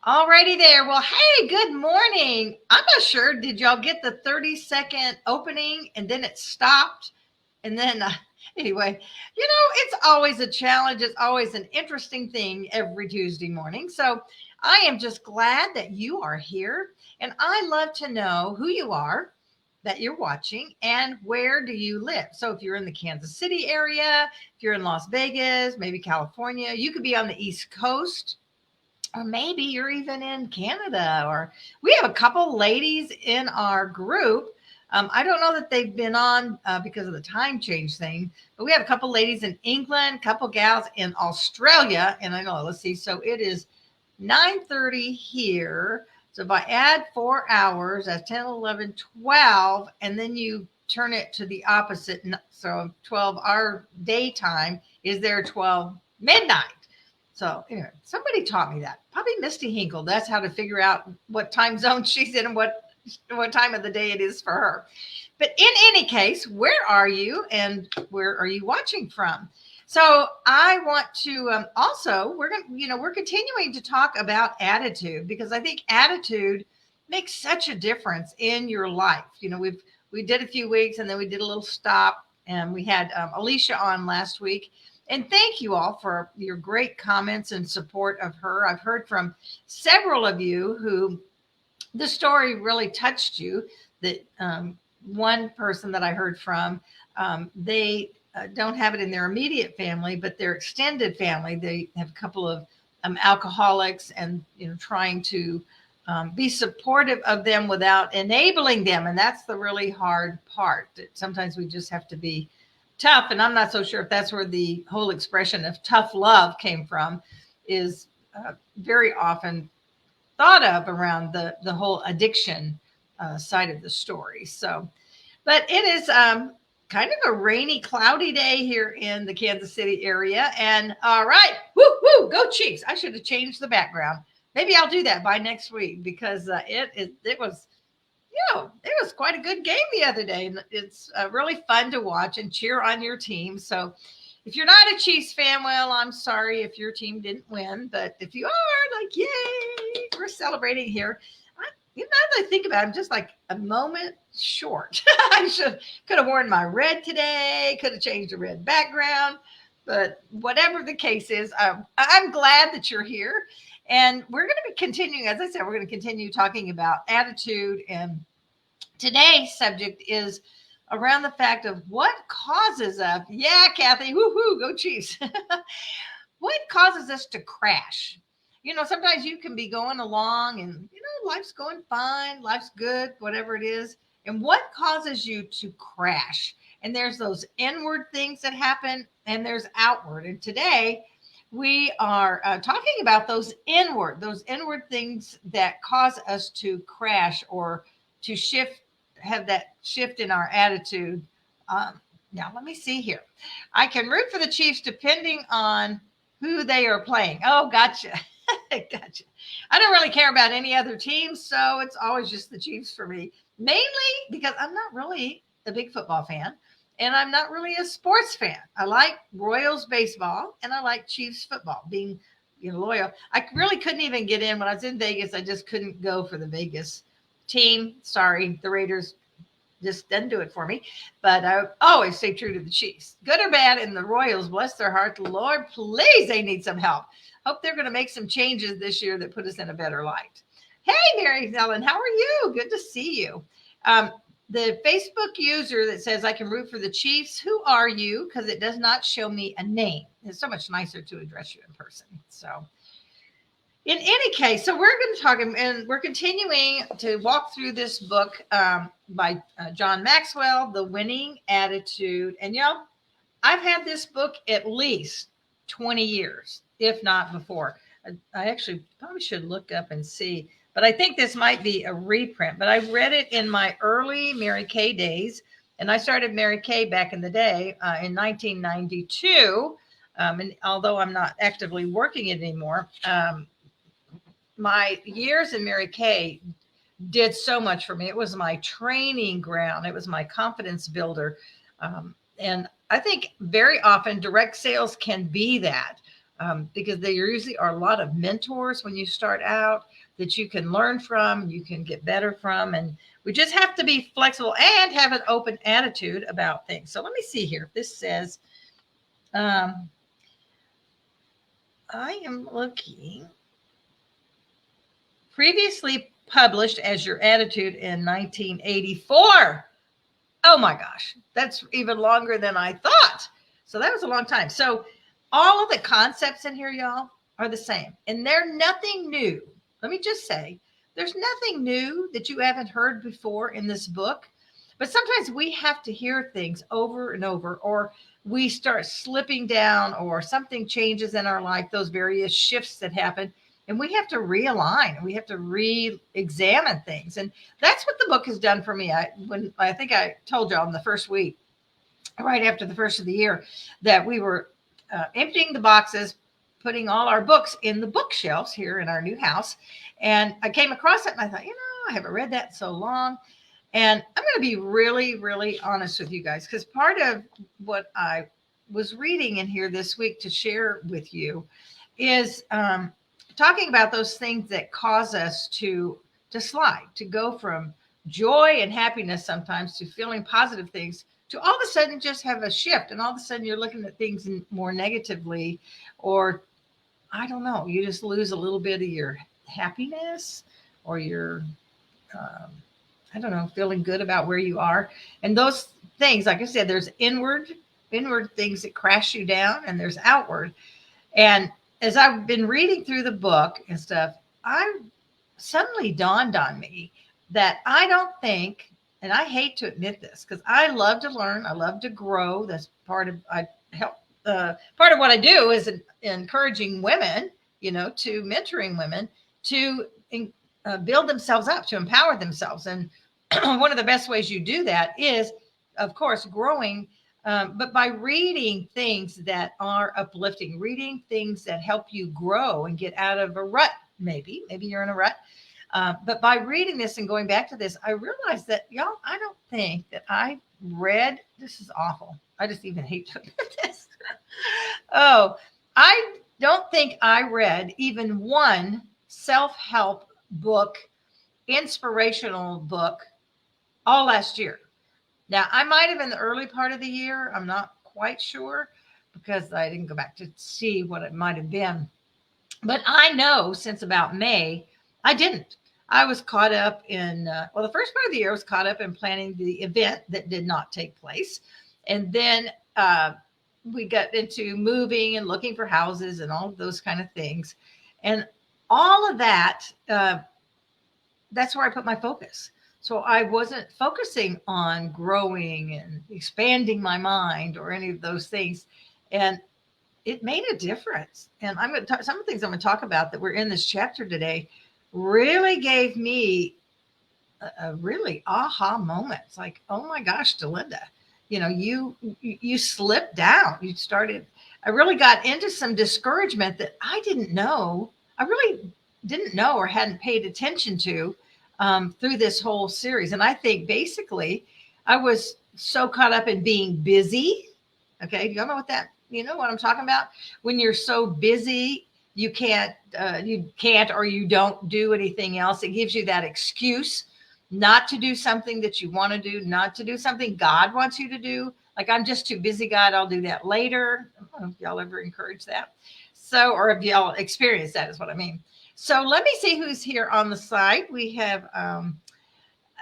Alrighty there. Well, hey, good morning. I'm not sure. Did y'all get the 30-second opening and then it stopped? And then, anyway, it's always a challenge. It's always an interesting thing every Tuesday morning. So I am just glad that you are here. And I love to know who you are, that you're watching, and where do you live. So if you're in the Kansas City area, if you're in Las Vegas, maybe California, you could be on the East Coast, or maybe you're even in Canada, or we have a couple ladies in our group. I don't know that they've been on because of the time change thing, but we have a couple ladies in England, couple gals in Australia. And I know, let's see. So it is 9:30 here. So if I add 4 hours, that's 10, 11, 12, and then you turn it to the opposite. So 12 our daytime is there 12 midnight. So anyway, somebody taught me that. Probably Misty Hinkle. That's how to figure out what time zone she's in and what time of the day it is for her. But in any case, where are you and where are you watching from? So I want to also we're continuing to talk about attitude, because I think attitude makes such a difference in your life. We did a few weeks and then we did a little stop, and we had Alicia on last week. And thank you all for your great comments and support of her. I've heard from several of you who the story really touched you. That one person that I heard from, they don't have it in their immediate family, but their extended family, they have a couple of alcoholics, and trying to be supportive of them without enabling them. And that's the really hard part. Sometimes we just have to be tough. And I'm not so sure if that's where the whole expression of tough love came from, is very often thought of around the whole addiction side of the story. So, but it is kind of a rainy, cloudy day here in the Kansas City area. And all right, woo, woo, go Chiefs. I should have changed the background. Maybe I'll do that by next week, because it was it was quite a good game the other day. And it's really fun to watch and cheer on your team. So if you're not a Chiefs fan, well, I'm sorry if your team didn't win. But if you are, like, yay, we're celebrating here. Now that I think about it, I'm just like a moment short. I could have worn my red today, could have changed the red background. But whatever the case is, I'm glad that you're here. And we're going to be continuing, as I said, we're going to continue talking about attitude. And today's subject is around the fact of what causes us. Yeah, Kathy, woohoo, go Chiefs. What causes us to crash? Sometimes you can be going along and, life's going fine, life's good, whatever it is. And what causes you to crash? And there's those inward things that happen, and there's outward. And today, we are talking about those inward things that cause us to crash or to have that shift in our attitude. Now, let me see here. I can root for the Chiefs depending on who they are playing. Oh, gotcha. Gotcha. I don't really care about any other teams, so it's always just the Chiefs for me. Mainly because I'm not really a big football fan. And I'm not really a sports fan. I like Royals baseball and I like Chiefs football, being loyal. I really couldn't even get in when I was in Vegas. I just couldn't go for the Vegas team. Sorry, the Raiders just didn't do it for me. But I always stay true to the Chiefs. Good or bad, and the Royals, bless their heart, Lord, please, they need some help. Hope they're going to make some changes this year that put us in a better light. Hey, Mary Ellen, how are you? Good to see you. The Facebook user that says I can root for the Chiefs, who are you? Because it does not show me a name. It's so much nicer to address you in person. So in any case, so we're going to talk, and we're continuing to walk through this book by John Maxwell, The Winning Attitude. And, I've had this book at least 20 years, if not before. I actually probably should look up and see. But I think this might be a reprint. But I read it in my early Mary Kay days. And I started Mary Kay back in the day in 1992. And although I'm not actively working it anymore, my years in Mary Kay did so much for me. It was my training ground. It was my confidence builder. And I think very often direct sales can be that. because there usually are a lot of mentors when you start out that you can learn from, you can get better from, and we just have to be flexible and have an open attitude about things. So let me see here. This says, um, I am looking previously published as your attitude in 1984. Oh my gosh, that's even longer than I thought. So that was a long time. So all of the concepts in here, y'all, are the same, and they're nothing new. Let me just say, there's nothing new that you haven't heard before in this book. But sometimes we have to hear things over and over, or we start slipping down, or something changes in our life, those various shifts that happen. And we have to realign, we have to re-examine things. And that's what the book has done for me. I think I told y'all in the first week, right after the first of the year, that we were emptying the boxes, putting all our books in the bookshelves here in our new house. And I came across it and I thought, I haven't read that in so long. And I'm going to be really, really honest with you guys, because part of what I was reading in here this week to share with you is talking about those things that cause us to slide, to go from joy and happiness sometimes to feeling positive things, to all of a sudden just have a shift. And all of a sudden you're looking at things more negatively, or I don't know, you just lose a little bit of your happiness, or your, I don't know, feeling good about where you are. And those things, like I said, there's inward things that crash you down, and there's outward. And as I've been reading through the book and stuff, I suddenly dawned on me that I don't think, and I hate to admit this because I love to learn, I love to grow. That's part of part of what I do is encouraging women, to mentoring women to build themselves up, to empower themselves. And one of the best ways you do that is, of course, growing. But by reading things that are uplifting, reading things that help you grow and get out of a rut, maybe you're in a rut. But by reading this and going back to this, I realized that, y'all, I don't think that I read, this is awful. I just even hate to admit this. Oh, I don't think I read even one self-help book, inspirational book, all last year. Now, I might have in the early part of the year. I'm not quite sure because I didn't go back to see what it might have been. But I know since about May, I didn't. I was caught up in, the first part of the year I was caught up in planning the event that did not take place. And then we got into moving and looking for houses and all of those kind of things. And all of that, that's where I put my focus. So I wasn't focusing on growing and expanding my mind or any of those things. And it made a difference. And I'm going to talk, some of the things I'm going to talk about that were in this chapter today really gave me a really aha moment. It's like, oh my gosh, Delinda, you slipped down. I really got into some discouragement that I really didn't know or hadn't paid attention to through this whole series. And I think basically I was so caught up in being busy. Okay. Do y'all know what I'm talking about? When you're so busy, you can't or you don't do anything else. It gives you that excuse not to do something that you want to do, not to do something God wants you to do. Like, I'm just too busy, God, I'll do that later. I don't know if y'all ever encourage that. So, or if y'all experience that is what I mean. So let me see who's here on the site. We have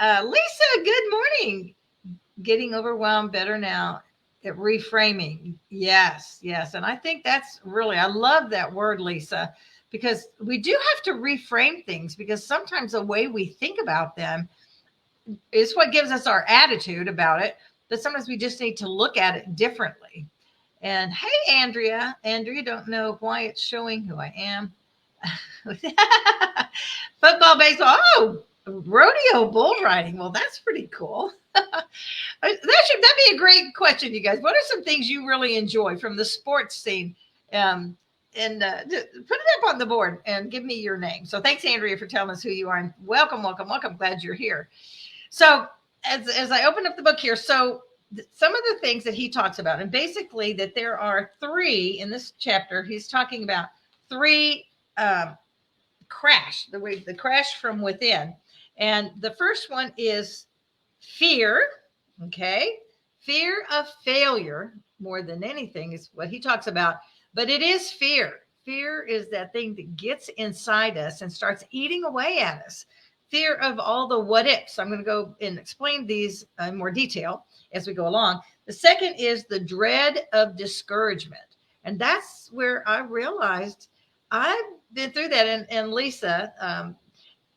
Lisa, good morning. Getting overwhelmed better now at reframing. Yes. And I think that's really, I love that word, Lisa, because we do have to reframe things, because sometimes the way we think about them is what gives us our attitude about it. But sometimes we just need to look at it differently. And hey, Andrea, don't know why it's showing who I am. Football, baseball, rodeo, bull riding. Well, that's pretty cool. That'd be a great question, you guys. What are some things you really enjoy from the sports scene? And put it up on the board and give me your name. So thanks, Andrea, for telling us who you are. And welcome. Glad you're here. So as I open up the book here, so some of the things that he talks about, and basically that there are three in this chapter. He's talking about three the crash from within. And the first one is fear. Okay. Fear of failure more than anything is what he talks about. But it is fear. Fear is that thing that gets inside us and starts eating away at us. Fear of all the what ifs. I'm going to go and explain these in more detail as we go along. The second is the dread of discouragement. And that's where I realized I've been through that. And Lisa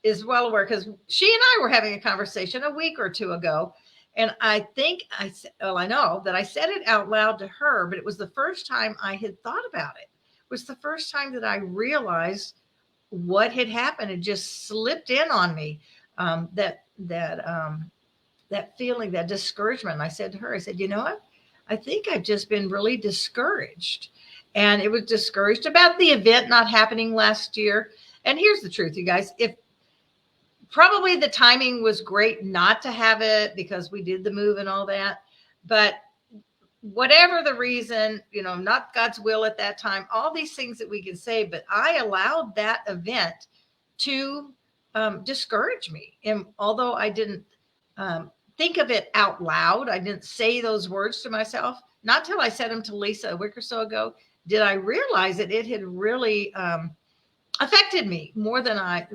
is well aware, because she and I were having a conversation a week or two ago. And I think I know that I said it out loud to her, but it was the first time I had thought about it. It was the first time that I realized what had happened. It just slipped in on me, that feeling, that discouragement. And I said to her, I said, you know what? I think I've just been really discouraged. And it was discouraged about the event not happening last year. And here's the truth, you guys. If probably the timing was great not to have it because we did the move and all that. But whatever the reason, not God's will at that time, all these things that we can say, but I allowed that event to discourage me. And although I didn't think of it out loud, I didn't say those words to myself, not till I said them to Lisa a week or so ago, did I realize that it had really affected me more than I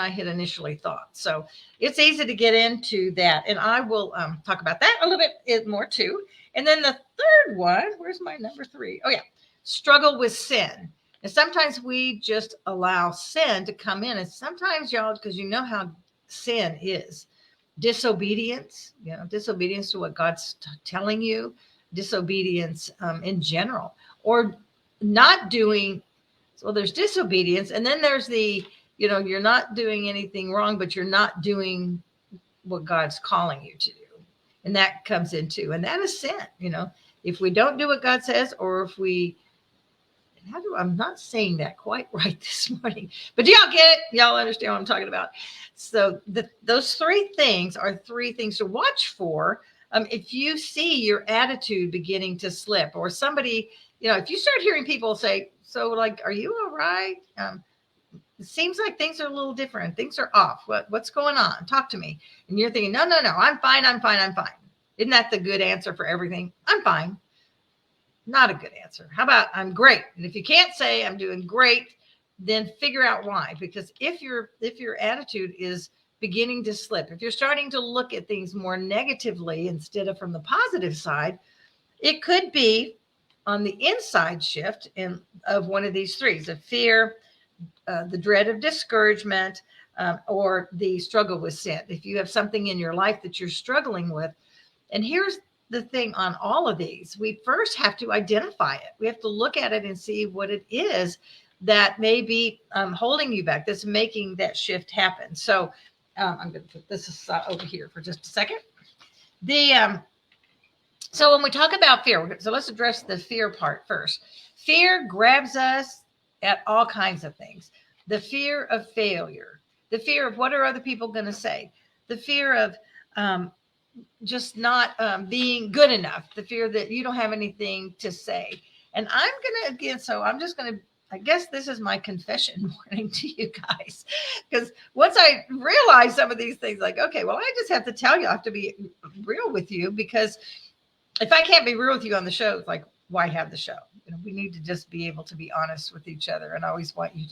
had initially thought. So it's easy to get into that. And I will talk about that a little bit more too. And then the third one, where's my number 3? Oh yeah, struggle with sin. And sometimes we just allow sin to come in. And sometimes, y'all, because you know how sin is, disobedience, disobedience to what God's telling you, disobedience in general, or not doing. So there's disobedience, and then there's the, you're not doing anything wrong, but you're not doing what God's calling you to do. And that comes into, and that is sin. If we don't do what God says, or if I'm not saying that quite right this morning, but do y'all get it? Y'all understand what I'm talking about? So those 3 things are 3 things to watch for. If you see your attitude beginning to slip, or somebody, if you start hearing people say, so like, are you all right? It seems like things are a little different. Things are off. What's going on? Talk to me. And you're thinking, no, I'm fine. Isn't that the good answer for everything? I'm fine. Not a good answer. How about I'm great? And if you can't say I'm doing great, then figure out why. Because if your attitude is beginning to slip, if you're starting to look at things more negatively instead of from the positive side, it could be on the inside shift of one of these 3, the fear, the dread of discouragement, or the struggle with sin. If you have something in your life that you're struggling with, and here's the thing on all of these, we first have to identify it. We have to look at it and see what it is that may be holding you back, that's making that shift happen. So I'm going to put this over here for just a second. So when we talk about fear, so let's address the fear part first. Fear grabs us at all kinds of things. The fear of failure, the fear of what are other people going to say, the fear of just not being good enough, the fear that you don't have anything to say. And I'm going to, I'm just going to, I guess this is my confession morning to you guys, because once I realized some of these things, like, okay, well, I just have to tell you, I have to be real with you, because if I can't be real with you on the show, like, why have the show? We need to just be able to be honest with each other. And I always want you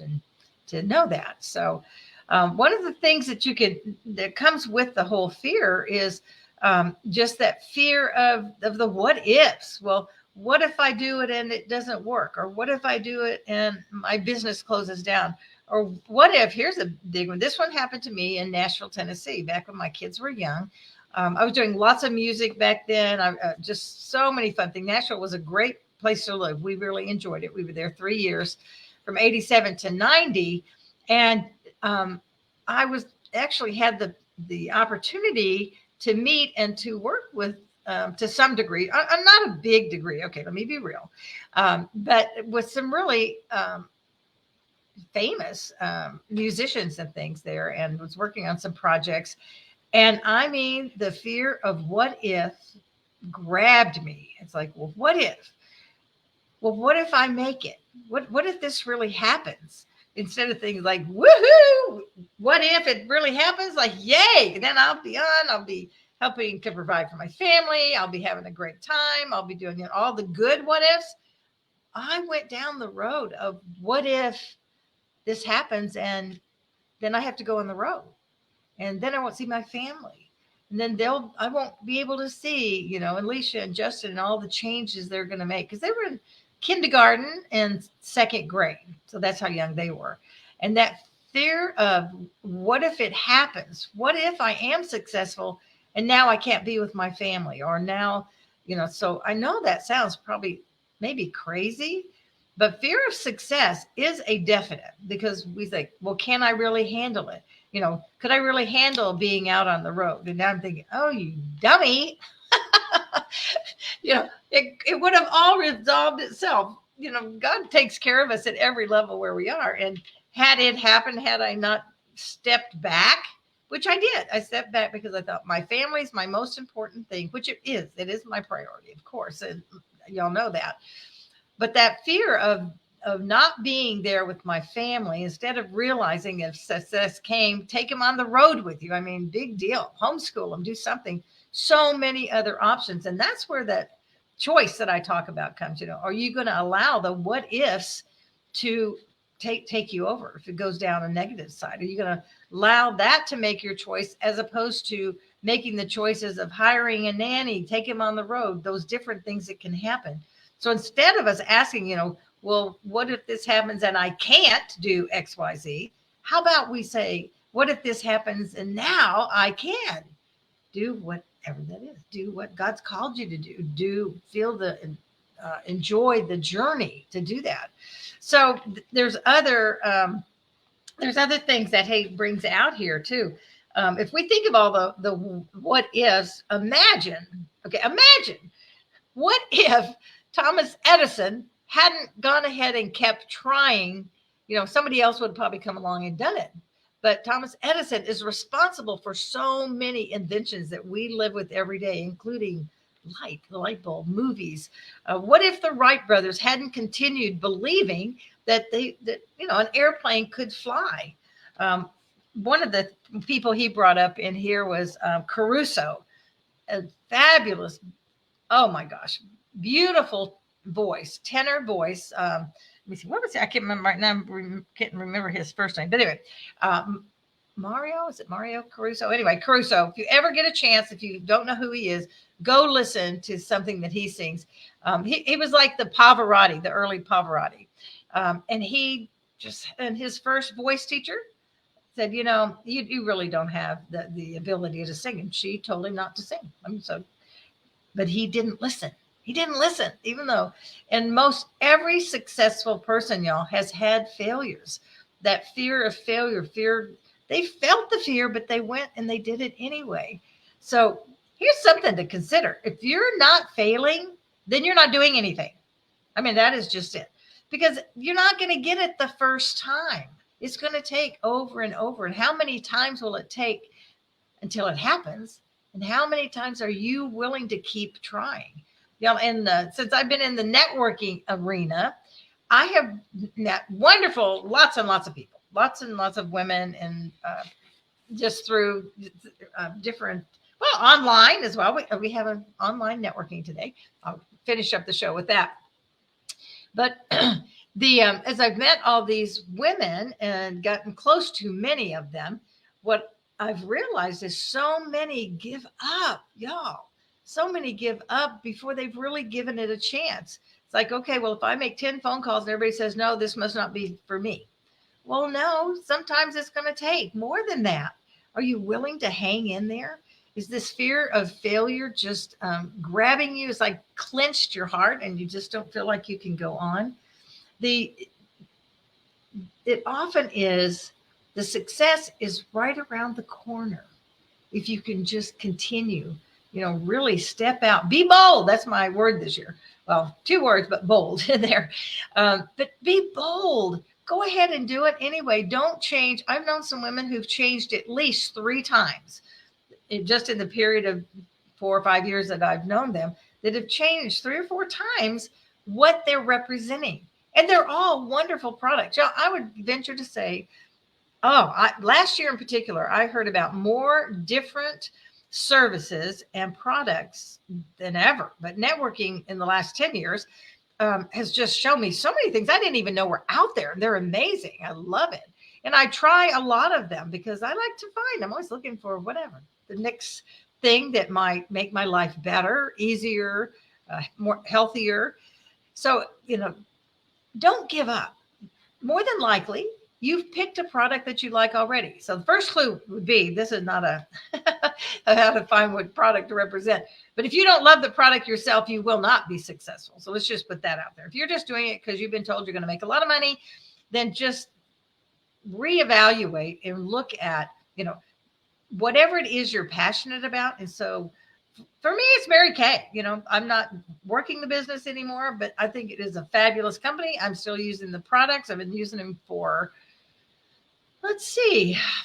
to know that. So one of the things that comes with the whole fear is just that fear of the what ifs. Well, what if I do it and it doesn't work? Or what if I do it and my business closes down? Or what if, here's a big one. This one happened to me in Nashville, Tennessee, back when my kids were young. I was doing lots of music back then. Just so many fun things. Nashville was a great place to live. We really enjoyed it. We were there 3 years, from 87 to 90. And I was actually had the opportunity to meet and to work with, to some degree, not a big degree. Okay, let me be real. But with some really famous musicians and things there, and was working on some projects. And I mean, the fear of what if grabbed me. It's like, well, what if? Well, what if I make it? What if this really happens? Instead of things like, woohoo, what if it really happens? Like, yay, then I'll be on, I'll be helping to provide for my family, I'll be having a great time, I'll be doing all the good what ifs. I went down the road of what if this happens and then I have to go on the road and then I won't see my family. And then I won't be able to see, Alicia and Justin and all the changes they're going to make because they were in kindergarten and second grade. So that's how young they were. And that fear of what if it happens? What if I am successful and now I can't be with my family? Or now, so I know that sounds probably maybe crazy, but fear of success is a definite because we think, well, can I really handle it? Could I really handle being out on the road? And now I'm thinking, oh, you dummy. It would have all resolved itself. God takes care of us at every level where we are. And had it happened, had I not stepped back, which I did, I stepped back because I thought my family's my most important thing, which it is my priority, of course. And y'all know that. But that fear of not being there with my family, instead of realizing if success came, take them on the road with you. I mean, big deal. Homeschool them, do something. So many other options. And that's where that choice that I talk about comes. Are you going to allow the what ifs to take you over if it goes down a negative side? Are you going to allow that to make your choice as opposed to making the choices of hiring a nanny, take him on the road, those different things that can happen? So instead of us asking, well, what if this happens and I can't do X, Y, Z? How about we say, what if this happens and now I can do whatever that is? Do what God's called you to do. Enjoy the journey to do that. So there's other things that Haight brings out here too. If we think of all the what ifs, imagine what if Thomas Edison hadn't gone ahead and kept trying. Somebody else would probably come along and done it. But Thomas Edison is responsible for so many inventions that we live with every day, including the light bulb, movies. What if the Wright brothers hadn't continued believing that an airplane could fly? One of the people he brought up in here was Caruso, a fabulous, oh my gosh, beautiful voice, tenor voice. Let me see, what was it? I can't remember right now. Can't remember his first name. But anyway, is it Mario Caruso? Anyway, Caruso, if you ever get a chance, if you don't know who he is, go listen to something that he sings. He was like the Pavarotti, the early Pavarotti. And his first voice teacher said, you really don't have the ability to sing. And she told him not to sing. But he didn't listen. He didn't listen, even though, and every successful person, y'all, has had failures. That fear of failure, they felt the fear, but they went and they did it anyway. So here's something to consider. If you're not failing, then you're not doing anything. I mean, that is just it. Because you're not going to get it the first time. It's going to take over and over. And how many times will it take until it happens? And how many times are you willing to keep trying? And since I've been in the networking arena, I have met lots and lots of people, lots and lots of women, and just through different, online as well. We have an online networking today. I'll finish up the show with that. But as I've met all these women and gotten close to many of them, what I've realized is so many give up, y'all. So many give up before they've really given it a chance. It's like, okay, well, if I make 10 phone calls and everybody says, no, this must not be for me. Well, no, sometimes it's going to take more than that. Are you willing to hang in there? Is this fear of failure just grabbing you? It's like clenched your heart and you just don't feel like you can go on. It often is, the success is right around the corner. If you can just continue, really step out, be bold. That's my word this year. Well, 2 words, but bold in there. But be bold. Go ahead and do it anyway. Don't change. I've known some women who've changed at least 3 times just in the period of 4 or 5 years that I've known them that have changed 3 or 4 times what they're representing. And they're all wonderful products. I would venture to say, last year in particular, I heard about more different services and products than ever. But networking in the last 10 years has just shown me so many things I didn't even know were out there. They're amazing. I love it. And I try a lot of them because I like to find, I'm always looking for whatever, the next thing that might make my life better, easier, more healthier. So, don't give up. More than likely, you've picked a product that you like already. So the first clue would be, this is not a how to find what product to represent. But if you don't love the product yourself, you will not be successful. So let's just put that out there. If you're just doing it because you've been told you're going to make a lot of money, then just reevaluate and look at, whatever it is you're passionate about. And so for me, it's Mary Kay. I'm not working the business anymore, but I think it is a fabulous company. I'm still using the products. I've been using them for,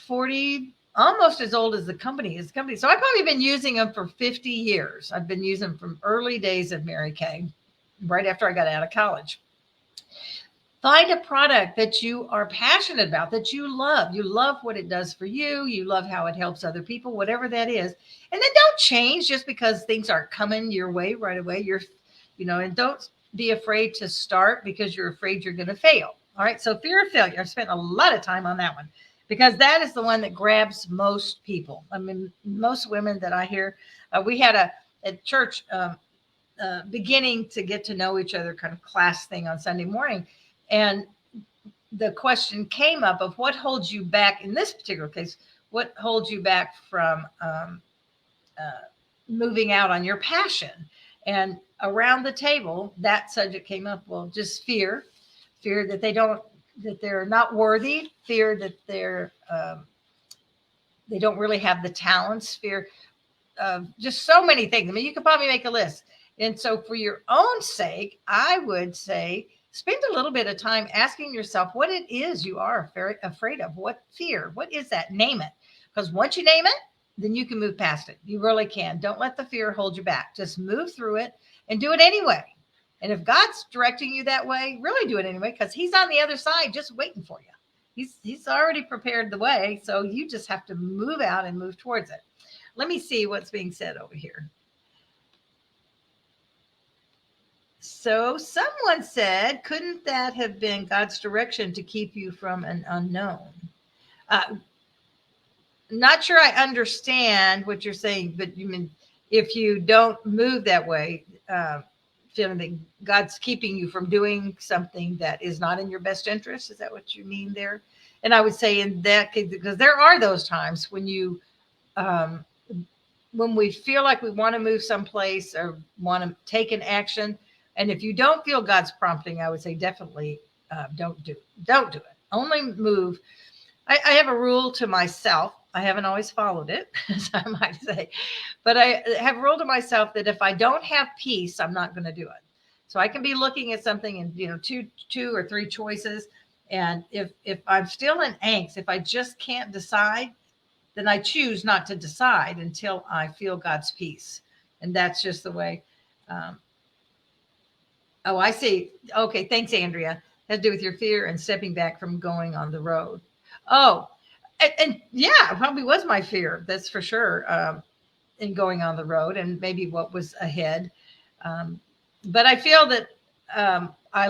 40, almost as old as the company is. So I've probably been using them for 50 years. I've been using them from early days of Mary Kay, right after I got out of college. Find a product that you are passionate about, that you love. You love what it does for you. You love how it helps other people, whatever that is. And then don't change just because things aren't coming your way right away. And don't be afraid to start because you're afraid you're going to fail. All right. So fear of failure. I've spent a lot of time on that one because that is the one that grabs most people. I mean, most women that I hear, we had a church beginning to get to know each other kind of class thing on Sunday morning. And the question came up of what holds you back in this particular case, what holds you back from moving out on your passion? And around the table, that subject came up. Well, just fear that they're not worthy, fear that they don't really have the talents, fear of just so many things. I mean, you could probably make a list. And so for your own sake, I would say, spend a little bit of time asking yourself what it is you are afraid of. What fear? What is that? Name it. Because once you name it, then you can move past it. You really can. Don't let the fear hold you back. Just move through it and do it anyway. And if God's directing you that way, really do it anyway, because he's on the other side just waiting for you. He's already prepared the way. So you just have to move out and move towards it. Let me see what's being said over here. So someone said, couldn't that have been God's direction to keep you from an unknown? Not sure I understand what you're saying, but you mean if you don't move that way, feeling that God's keeping you from doing something that is not in your best interest. Is that what you mean there? And I would say in that case, because there are those times when when we feel like we want to move someplace or want to take an action. And if you don't feel God's prompting, I would say definitely don't do it. Only move. I have a rule to myself. I haven't always followed it, as I might say, but I have a rule to myself that if I don't have peace, I'm not going to do it. So I can be looking at something and, two or three choices. And if I'm still in angst, if I just can't decide, then I choose not to decide until I feel God's peace. And that's just the way. I see. Okay. Thanks, Andrea. Has to do with your fear and stepping back from going on the road. And yeah, it probably was my fear. That's for sure. In going on the road and maybe what was ahead. But I feel that I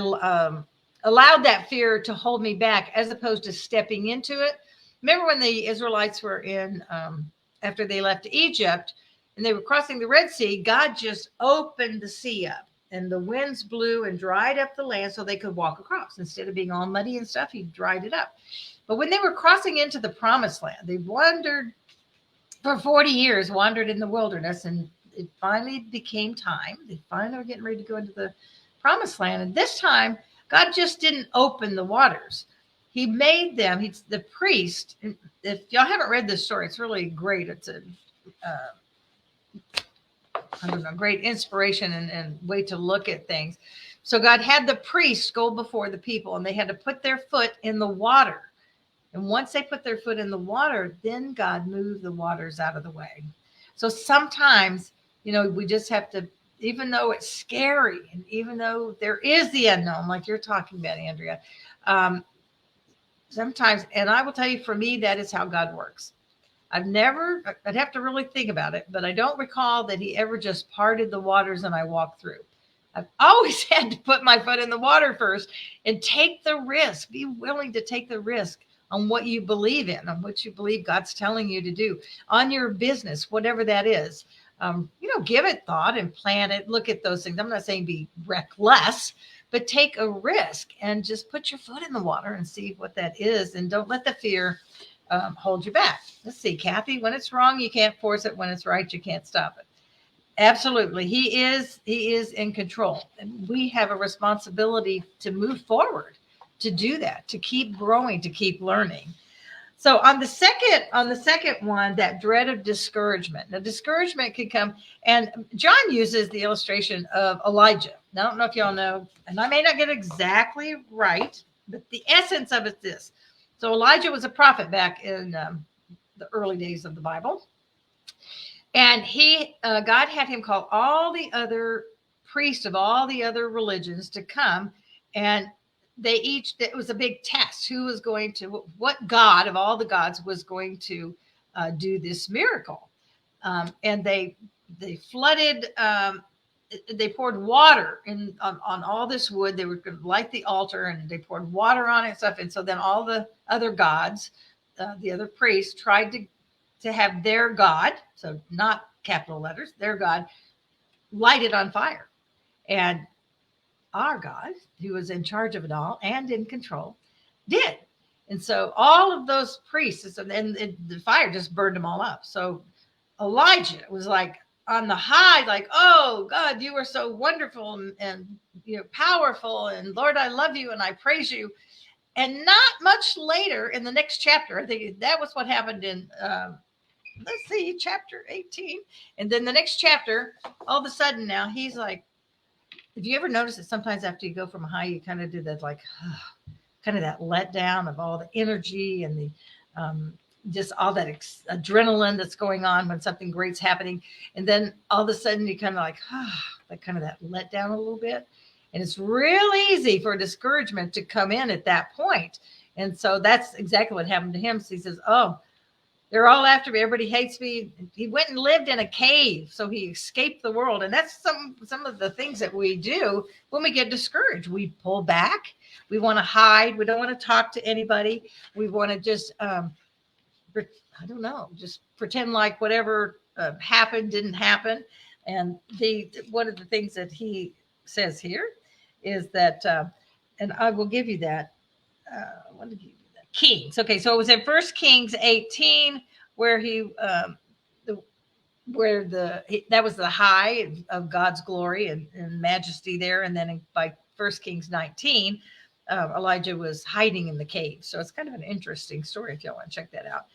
allowed that fear to hold me back as opposed to stepping into it. Remember when the Israelites were after they left Egypt and they were crossing the Red Sea, God just opened the sea up and the winds blew and dried up the land so they could walk across. Instead of being all muddy and stuff, he dried it up. But when they were crossing into the promised land, they wandered for 40 years, wandered in the wilderness, and it finally became time. They finally were getting ready to go into the promised land. And this time, God just didn't open the waters. He made them, he's the priest. If y'all haven't read this story, it's really great. It's a, great inspiration and way to look at things. So God had the priests go before the people, and they had to put their foot in the water. And once they put their foot in the water, then God moved the waters out of the way. So sometimes We just have to, even though it's scary and even though there is the unknown, like you're talking about, Andrea, um, sometimes, and I will tell you, for me, that is how God works. I'd have to really think about it, but I don't recall that he ever just parted the waters and I walked through. I've always had to put my foot in the water first and take the risk. Be willing to take the risk on what you believe in, on what you believe God's telling you to do, on your business, whatever that is. Give it thought and plan it. Look at those things. I'm not saying be reckless, but take a risk and just put your foot in the water and see what that is. And don't let the fear hold you back. Let's see, Kathy, when it's wrong, you can't force it. When it's right, you can't stop it. Absolutely. He is in control. And we have a responsibility to move forward, to do that, to keep growing, to keep learning. So on the second one, that dread of discouragement. Now, discouragement can come, and John uses the illustration of Elijah. Now, I don't know if y'all know, and I may not get it exactly right, but the essence of it is this. So Elijah was a prophet back in the early days of the Bible. And God had him call all the other priests of all the other religions to come, and it was a big test. What God of all the gods was going to do this miracle? And they flooded, they poured water on all this wood. They were going to light the altar, and they poured water on it and stuff. And so then all the other gods, the other priests, tried to have their God, so not capital letters, their God, lighted on fire. And our God, who was in charge of it all and in control, did. And so all of those priests, and the fire just burned them all up. So Elijah was like on the high, like, oh God, you are so wonderful and powerful, and Lord, I love you and I praise you. And not much later in the next chapter, I think that was what happened in let's see, chapter 18. And then the next chapter, all of a sudden now he's like, have you ever noticed that sometimes after you go from a high, you kind of do that, like, kind of that letdown of all the energy and the just all that adrenaline that's going on when something great's happening. And then all of a sudden you kind of like, like kind of that letdown a little bit. And it's real easy for discouragement to come in at that point. And so that's exactly what happened to him. So he says, oh, they're all after me. Everybody hates me. He went and lived in a cave, so he escaped the world. And that's some of the things that we do when we get discouraged. We pull back. We want to hide. We don't want to talk to anybody. We want to just, I don't know, just pretend like whatever happened didn't happen. And one of the things that he says here is that, and I will give you that. What did he? Kings. Okay, so it was in 1 Kings 18 where that was the high of God's glory and majesty there, and then by 1 Kings 19, Elijah was hiding in the cave. So it's kind of an interesting story if y'all want to check that out.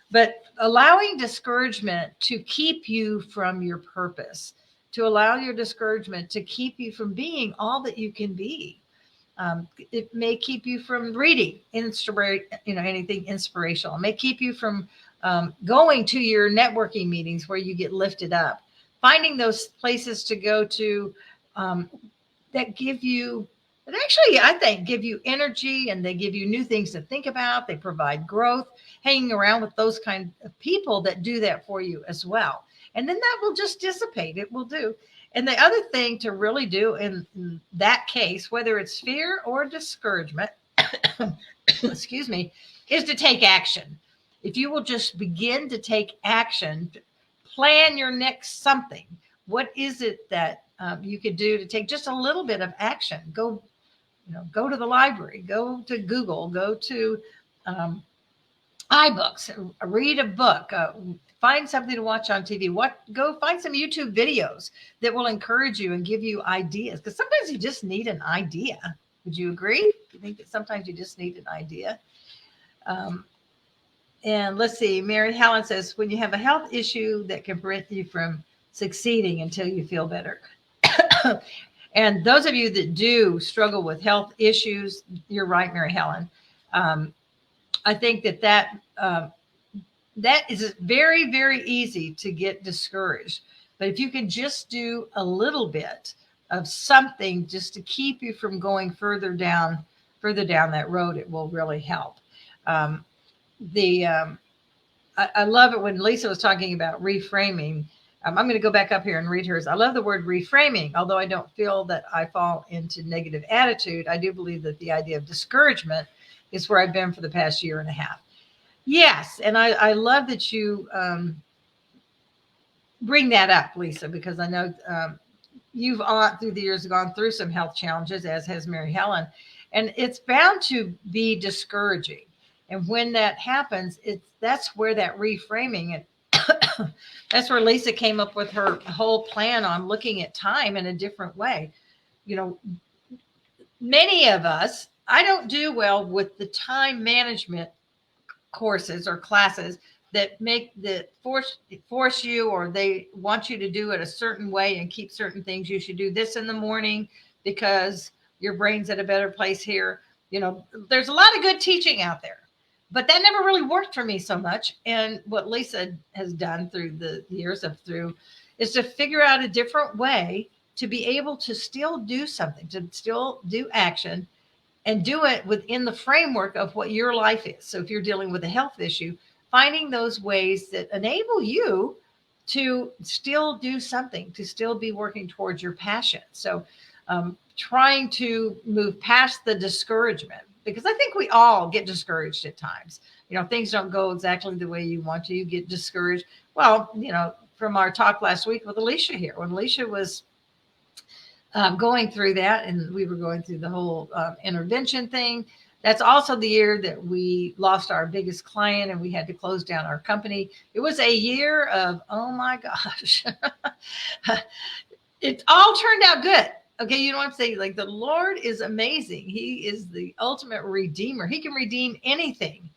But allowing discouragement to keep you from your purpose, to allow your discouragement to keep you from being all that you can be. It may keep you from reading anything inspirational. It may keep you from going to your networking meetings where you get lifted up. Finding those places to go to that give you, that actually I think give you energy, and they give you new things to think about. They provide growth. Hanging around with those kind of people that do that for you as well. And then that will just dissipate. It will do. And the other thing to really do in that case, whether it's fear or discouragement, excuse me, is to take action. If you will just begin to take action, plan your next something. What is it that you could do to take just a little bit of action? Go to the library, go to Google, go to iBooks, read a book, find something to watch on TV. Go find some YouTube videos that will encourage you and give you ideas. Because sometimes you just need an idea. Would you agree? You think that sometimes you just need an idea? And let's see. Mary Helen says, when you have a health issue that can prevent you from succeeding until you feel better. And those of you that do struggle with health issues, you're right, Mary Helen. I think that is very, very easy to get discouraged. But if you can just do a little bit of something just to keep you from going further down that road, it will really help. Um, the I love it when Lisa was talking about reframing. I'm going to go back up here and read hers. I love the word reframing. Although I don't feel that I fall into negative attitude, I do believe that the idea of discouragement is where I've been for the past year and a half. Yes, and I love that you bring that up, Lisa, because I know you've through the years gone through some health challenges, as has Mary Helen, and it's bound to be discouraging. And when that happens, that's where that reframing and that's where Lisa came up with her whole plan on looking at time in a different way. You know, many of us, I don't do well with the time management courses or classes that force you, or they want you to do it a certain way and keep certain things. You should do this in the morning because your brain's at a better place here. You know, there's a lot of good teaching out there, but that never really worked for me so much. And what Lisa has done through the years is to figure out a different way to be able to still do something, to still do action, and do it within the framework of what your life is. So if you're dealing with a health issue, finding those ways that enable you to still do something, to still be working towards your passion. So trying to move past the discouragement, because I think we all get discouraged at times. You know, things don't go exactly the way you want to, you get discouraged. Well, you know, from our talk last week with Alicia here, when Alicia was going through that, and we were going through the whole intervention thing. That's also the year that we lost our biggest client and we had to close down our company. It was a year of, oh my gosh, it all turned out good. Okay, you know what I'm saying? Like, the Lord is amazing. He is the ultimate redeemer. He can redeem anything.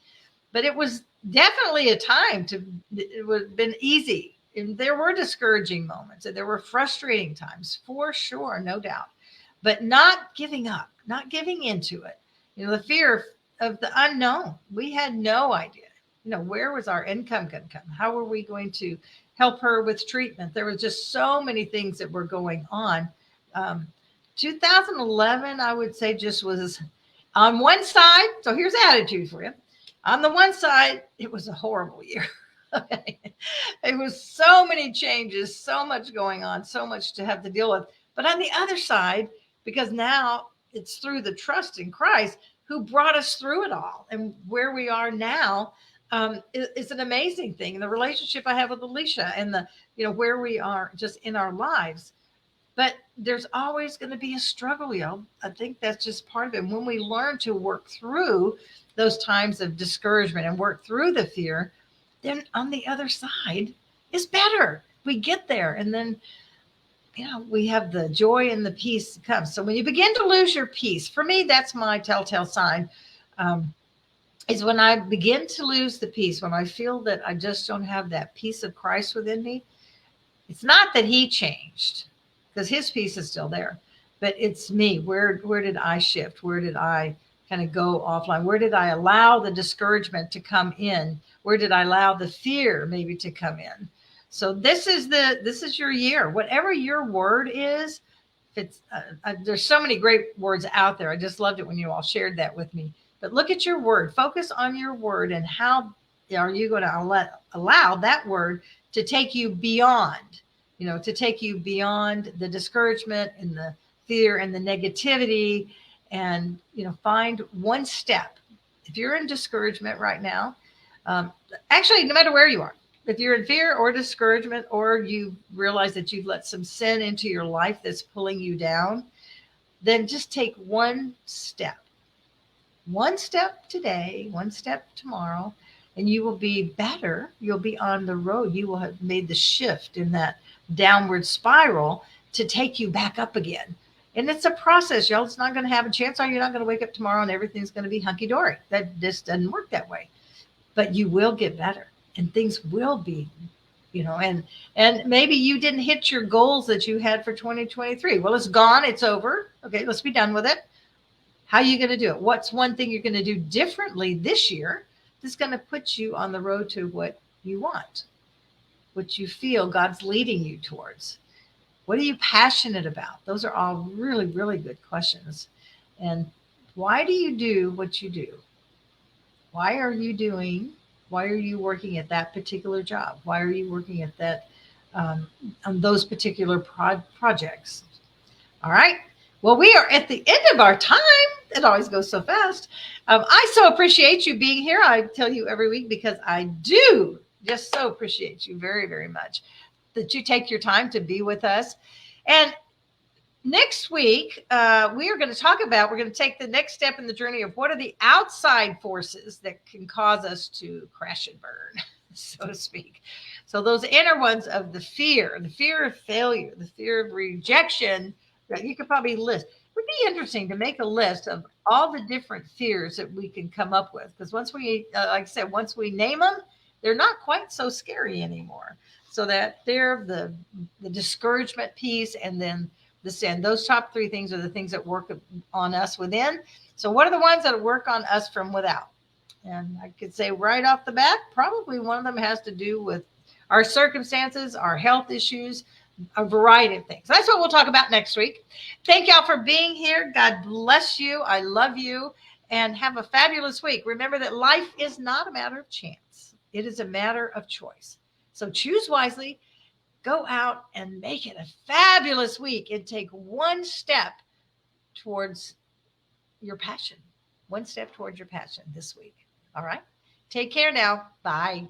But it was definitely a time it would have been easy. And there were discouraging moments and there were frustrating times, for sure, no doubt. But not giving up, not giving into it. You know, the fear of the unknown. We had no idea. You know, where was our income going to come? How were we going to help her with treatment? There was just so many things that were going on. 2011, I would say, just was on one side. So here's attitude for you. On the one side, it was a horrible year. Okay. It was so many changes, so much going on, so much to have to deal with. But on the other side, because now it's through the trust in Christ who brought us through it all, and where we are now is an amazing thing. And the relationship I have with Alicia, and where we are just in our lives. But there's always going to be a struggle, y'all. I think that's just part of it. And when we learn to work through those times of discouragement and work through the fear, then on the other side is better. We get there, and then we have the joy and the peace that comes. So when you begin to lose your peace, for me, that's my telltale sign, is when I begin to lose the peace, when I feel that I just don't have that peace of Christ within me. It's not that he changed, because his peace is still there, but it's me. Where did I shift? Where did I kind of go offline? Where did I allow the discouragement to come in? Where did I allow the fear maybe to come in? So this is your year. Whatever your word is, there's so many great words out there. I just loved it when you all shared that with me. But look at your word. Focus on your word, and how are you going to allow that word to take you beyond, to take you beyond the discouragement and the fear and the negativity, and find one step. If you're in discouragement right now, actually, no matter where you are, if you're in fear or discouragement, or you realize that you've let some sin into your life that's pulling you down, then just take one step. One step today, one step tomorrow, and you will be better. You'll be on the road. You will have made the shift in that downward spiral to take you back up again. And it's a process, y'all. It's not going to have a chance. You're not going to wake up tomorrow and everything's going to be hunky-dory. That just doesn't work that way. But you will get better, and things will be, and maybe you didn't hit your goals that you had for 2023. Well, it's gone. It's over. Okay, let's be done with it. How are you going to do it? What's one thing you're going to do differently this year that's going to put you on the road to what you want? what you feel God's leading you towards? What are you passionate about? Those are all really, really good questions. And why do you do what you do? Why are you doing? Why are you working at that particular job? Why are you working at that um, on those particular projects? All right. Well, we are at the end of our time. It always goes so fast. I so appreciate you being here. I tell you every week because I do just so appreciate you very, very much that you take your time to be with us. And next week, we are going to talk about, we're going to take the next step in the journey of what are the outside forces that can cause us to crash and burn, so to speak. So those inner ones of the fear of failure, the fear of rejection, that you could probably list. It would be interesting to make a list of all the different fears that we can come up with. Because once we, like I said, once we name them, they're not quite so scary anymore. So that fear of the discouragement piece, and then the sin. Those top three things are the things that work on us within. So what are the ones that work on us from without? And I could say right off the bat, probably one of them has to do with our circumstances, our health issues, a variety of things. That's what we'll talk about next week. Thank y'all for being here. God bless you. I love you. And have a fabulous week. Remember that life is not a matter of chance. It is a matter of choice. So choose wisely. Go out and make it a fabulous week and take one step towards your passion. One step towards your passion this week. All right. Take care now. Bye.